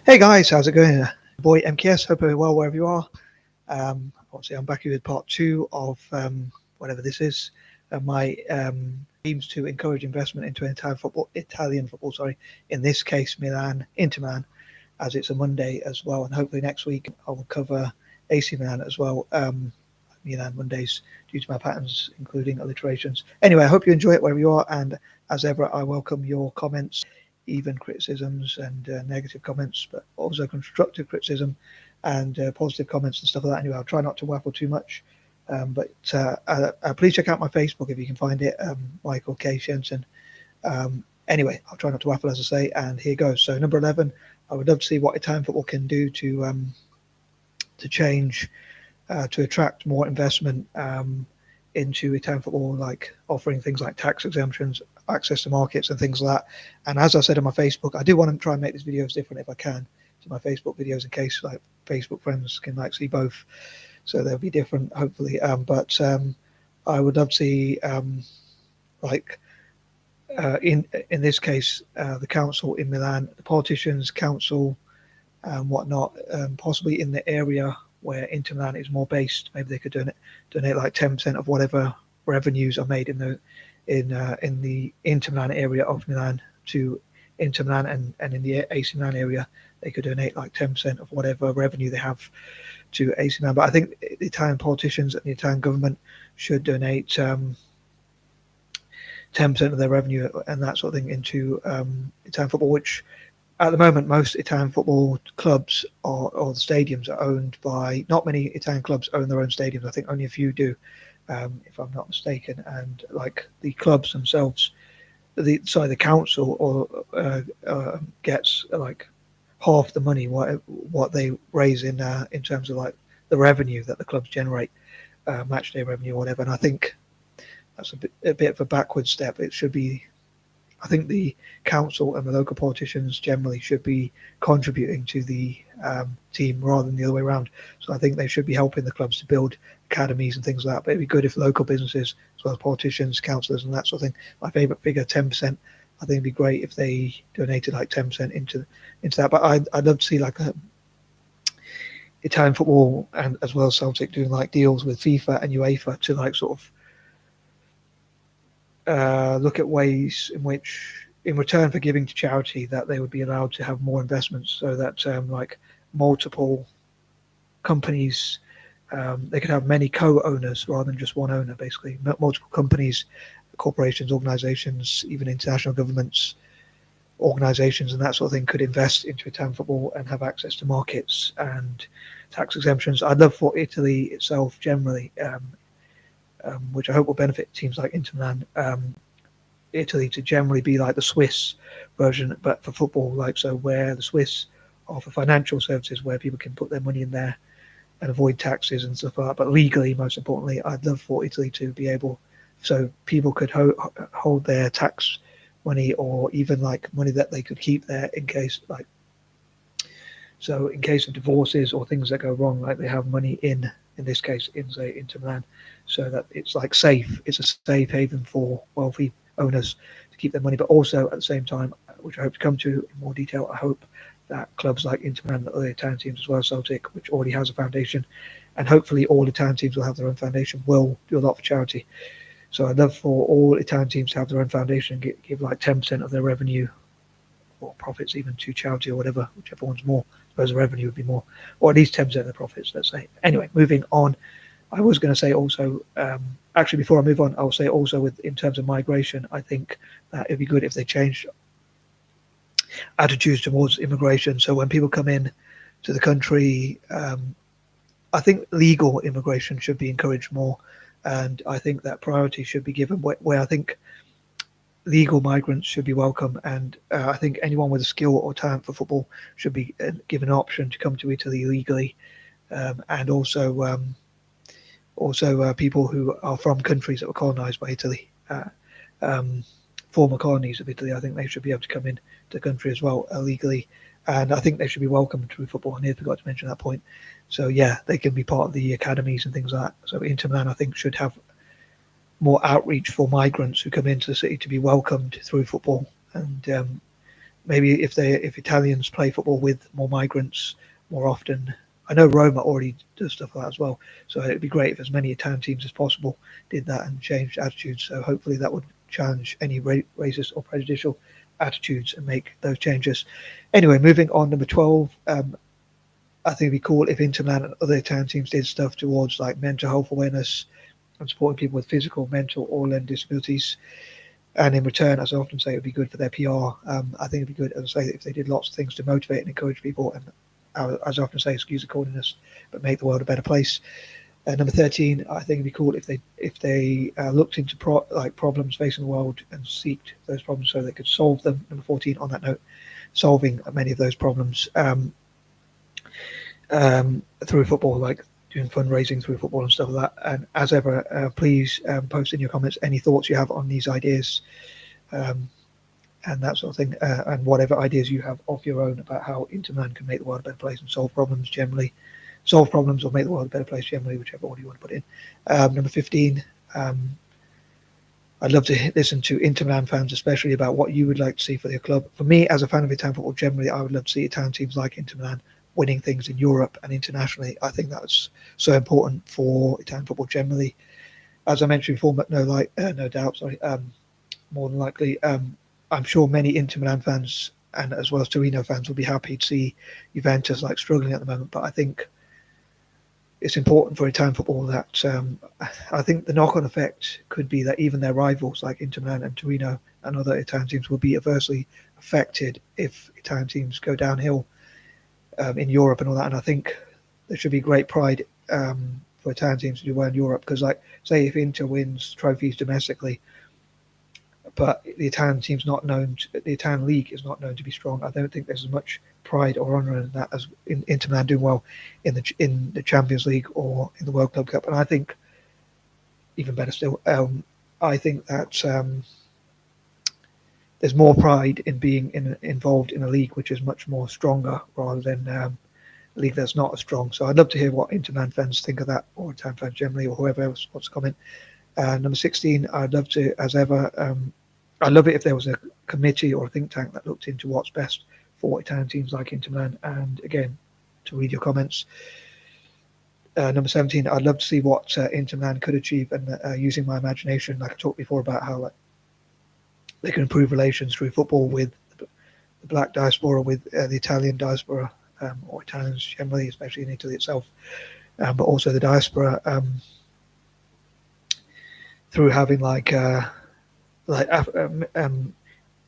Hey guys, how's it going? Boy M.K.S, hope you're well wherever you are. Obviously, I'm back here with part two of whatever this is. My aims to encourage investment into Italian football. Sorry, in this case, Inter Milan, as it's a Monday as well, and hopefully next week I will cover AC Milan as well. Milan Mondays due to my patterns, including Aliterations. Anyway, I hope you enjoy it wherever you are, and as ever, I welcome your comments, even criticisms and negative comments, but also constructive criticism and positive comments and stuff like that. Anyway, I'll try not to waffle too much, but please check out my Facebook if you can find it, Michael K. Shenson. Anyway, I'll try not to waffle, as I say, and here goes. So number 11, I would love to see what Italian football can do to change, to attract more investment into Italian football, like offering things like tax exemptions, access to markets and things like that. And as I said on my Facebook, I do want to try and make these videos different if I can to my Facebook videos, in case like Facebook friends can like see both, so they'll be different hopefully. But I would love to see like in this case the council in Milan, the politicians, council and whatnot, possibly in the area where Inter Milan is more based. Maybe they could donate like 10% of whatever revenues are made in the Inter Milan area of Milan to Inter Milan, and in the AC Milan area they could donate like 10% of whatever revenue they have to AC Milan. But I think the Italian politicians and the Italian government should donate 10% of their revenue and that sort of thing into Italian football, which at the moment most Italian football clubs or the stadiums are owned by, not many Italian clubs own their own stadiums. I think only a few do, if I'm not mistaken. And like the clubs themselves, the council or gets like half the money what they raise in terms of like the revenue that the clubs generate, match day revenue or whatever. And I think that's a bit of a backward step. It should be, I think the council and the local politicians generally should be contributing to the team rather than the other way around. So I think they should be helping the clubs to build academies and things like that. But it'd be good if local businesses, as well as politicians, councillors and that sort of thing, my favourite figure, 10%, I think it'd be great if they donated like 10% into that. But I'd love to see like Italian football and as well as Celtic doing like deals with FIFA and UEFA to like sort of look at ways in which, in return for giving to charity, that they would be allowed to have more investments, so that like multiple companies, they could have many co-owners rather than just one owner, basically. Multiple companies, corporations, organizations, even international governments, organizations and that sort of thing could invest into Italian football and have access to markets and tax exemptions. I'd love for Italy itself generally, which I hope will benefit teams like Inter Milan, Italy to generally be like the Swiss version, but for football, like, so where the Swiss are for financial services, where people can put their money in there and avoid taxes and stuff like that. But legally, most importantly, I'd love for Italy to be able, so people could hold their tax money, or even like money that they could keep there in case, like, so in case of divorces or things that go wrong, like they have money in this case in say Inter Milan, so that it's like safe. It's a safe haven for wealthy owners to keep their money, but also at the same time, which I hope to come to in more detail, I hope that clubs like Inter Milan, the other Italian teams as well as Celtic, which already has a foundation, and hopefully all Italian teams will have their own foundation, will do a lot for charity. So I'd love for all Italian teams to have their own foundation and give like 10% of their revenue or profits even to charity or whatever, whichever one's more. I suppose the revenue would be more, or at least 10% of the profits, let's say. Anyway, moving on. I was going to say also, actually before I move on, I'll say also with in terms of migration, I think that it'd be good if they changed attitudes towards immigration. So when people come in to the country, I think legal immigration should be encouraged more, and I think that priority should be given where I think legal migrants should be welcome, and I think anyone with a skill or talent for football should be given an option to come to Italy legally, and also people who are from countries that were colonized by Italy, former colonies of Italy. I think they should be able to come in to the country as well legally, and I think they should be welcomed through football. I nearly forgot to mention that point. So yeah, they can be part of the academies and things like that. So Inter Milan, I think, should have more outreach for migrants who come into the city to be welcomed through football, and maybe if Italians play football with more migrants more often. I know Roma already does stuff like that as well, so it'd be great if as many Italian teams as possible did that and changed attitudes. So hopefully that would challenge any racist or prejudicial attitudes and make those changes. Anyway, moving on, number 12. I think it'd be cool if Inter Milan and other Italian teams did stuff towards like mental health awareness and supporting people with physical, mental, or learning disabilities. And in return, as I often say, it would be good for their PR. I think it'd be good, as I say, if they did lots of things to motivate and encourage people, and as I often say, excuse the corniness, but make the world a better place. Number 13, I think it'd be cool if they looked into problems facing the world and seeked those problems so they could solve them. Number 14, on that note, solving many of those problems through football, like doing fundraising through football and stuff like that. And as ever, please post in your comments any thoughts you have on these ideas and that sort of thing, and whatever ideas you have of your own about how Inter Milan can make the world a better place and solve problems or make the world a better place generally, whichever order you want to put in. Number 15, I'd love to listen to Inter Milan fans, especially about what you would like to see for their club. For me, as a fan of Italian football generally, I would love to see Italian teams like Inter Milan winning things in Europe and internationally. I think that's so important for Italian football generally. As I mentioned before, but no doubt, more than likely, I'm sure many Inter Milan fans and as well as Torino fans will be happy to see Juventus struggling at the moment. But I think it's important for Italian football that I think the knock-on effect could be that even their rivals like Inter Milan and Torino and other Italian teams will be adversely affected if Italian teams go downhill in Europe and all that. And I think there should be great pride for Italian teams to do well in Europe, because, like, say if Inter wins trophies domestically, but the Italian the Italian league is not known to be strong, I don't think there's as much pride or honour in that as in Inter Milan doing well in the Champions League or in the World Club Cup. And I think even better still, I think that there's more pride in being involved in a league which is much more stronger rather than a league that's not as strong. So I'd love to hear what Inter Milan fans think of that, or Italian fans generally, or whoever else wants to comment. Number 16, I'd love to, as ever, I'd love it if there was a committee or a think tank that looked into what's best for Italian teams like Inter Milan. And again, to read your comments. Number 17, I'd love to see what Inter Milan could achieve, and using my imagination, like I talked before about how they can improve relations through football with the black diaspora, with the Italian diaspora, or Italians generally, especially in Italy itself, but also the diaspora, through having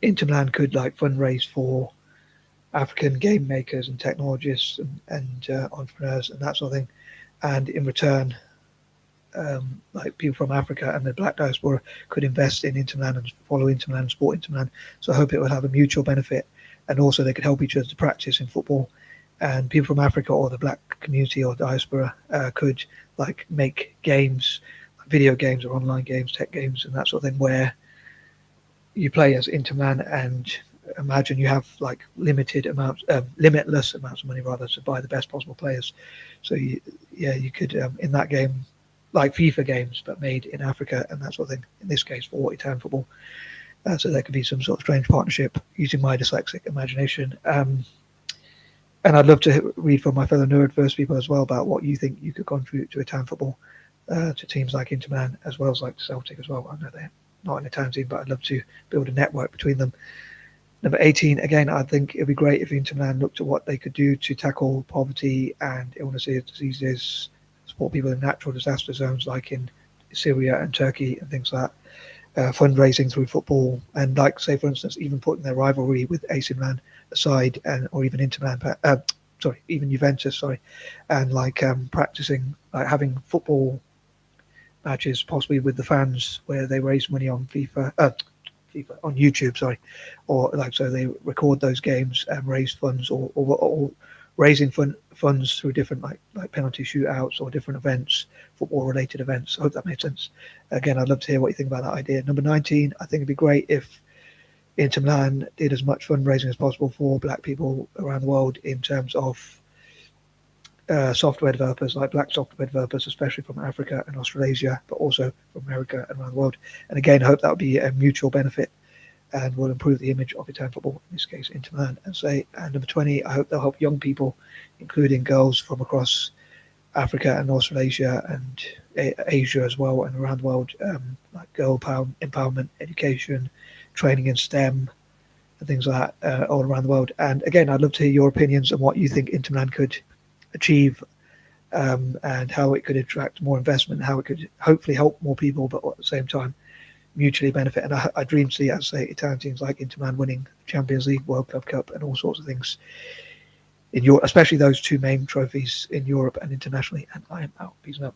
Inter Milan could fundraise for African game makers and technologists and entrepreneurs and that sort of thing, and in return, people from Africa and the black diaspora could invest in Inter Milan and follow Inter Milan and support Inter Milan. So I hope it will have a mutual benefit, and also they could help each other to practice in football. And people from Africa or the black community or diaspora could make games, video games or online games, tech games, and that sort of thing, where you play as Inter Milan and imagine you have limitless amounts of money rather to buy the best possible players. So you could in that game, like FIFA games, but made in Africa and that sort of thing, in this case for Italian football. So there could be some sort of strange partnership using my dyslexic imagination. And I'd love to read from my fellow neurodiverse people as well about what you think you could contribute to Italian football, to teams like Inter Milan as well as Celtic as well. I know they're not an Italian team, but I'd love to build a network between them. Number 18, again, I think it'd be great if Inter Milan looked at what they could do to tackle poverty and illnesses, diseases, support people in natural disaster zones like in Syria and Turkey and things like that, fundraising through football, and say for instance, even putting their rivalry with AC Milan aside, or even Inter Milan, even Juventus, and practicing, having football matches possibly with the fans where they raise money on FIFA on YouTube, or so they record those games and raise funds, or raising funds through different like penalty shootouts or different events, football related events. I hope that made sense. Again, I'd love to hear what you think about that idea. Number 19, I think it'd be great if Inter Milan did as much fundraising as possible for black people around the world in terms of software developers, like black software developers, especially from Africa and Australasia, but also from America and around the world. And again, I hope that would be a mutual benefit and will improve the image of Italian football, in this case Inter Milan. And number 20, I hope they'll help young people, including girls from across Africa and Australasia and Asia as well, and around the world, like girl empowerment, education, training in STEM, and things like that, all around the world. And again, I'd love to hear your opinions on what you think Inter Milan could achieve, and how it could attract more investment, how it could hopefully help more people, but at the same time mutually benefit. And I dream to see, as I say, Italian teams like Inter Milan winning Champions League, World Club Cup, and all sorts of things in Europe, especially those two main trophies in Europe and internationally. And I am out. Peace out.